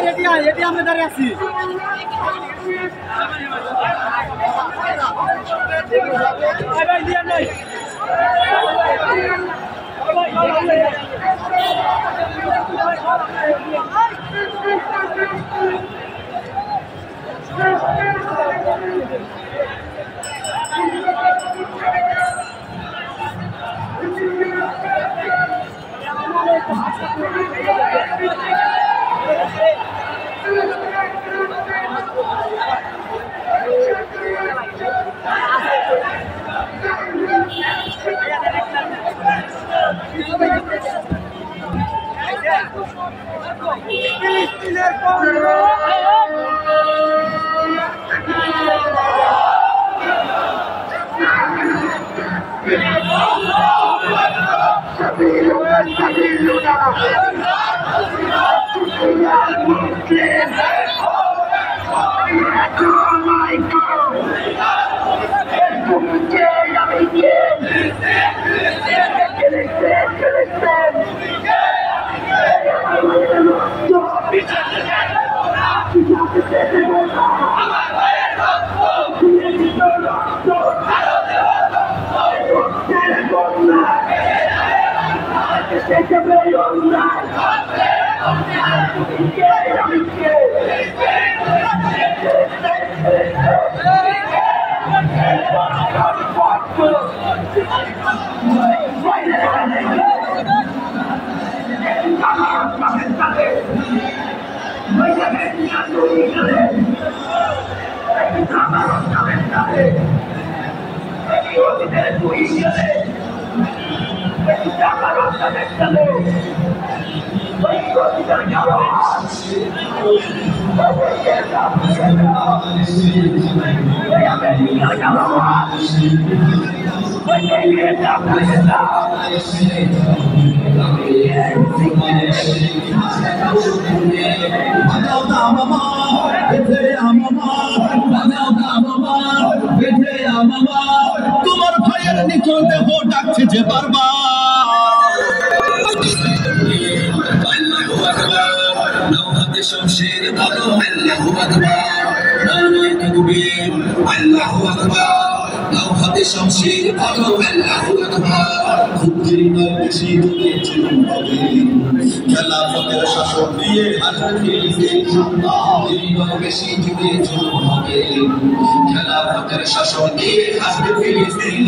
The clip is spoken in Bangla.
এটি আমরা দাঁড়িয়ে আছি। তোমার ভাইয়ের নিখোঁজ দেহ ডাকছে যে বারবার শমশের বলো আল্লাহু আকবার নারায়ে তাকবীর আল্লাহু আকবার লাউ হাতে শমশের বলো আল্লাহু আকবার খুবই বেশি দূরে চলুন হবে খেলাফতের শাসন দিয়ে আসবে ফিলিস্তিন খুবই বেশি দূরে চলুন হবে খেলাফতের শাসন দিয়ে আসবে ফিলিস্তিন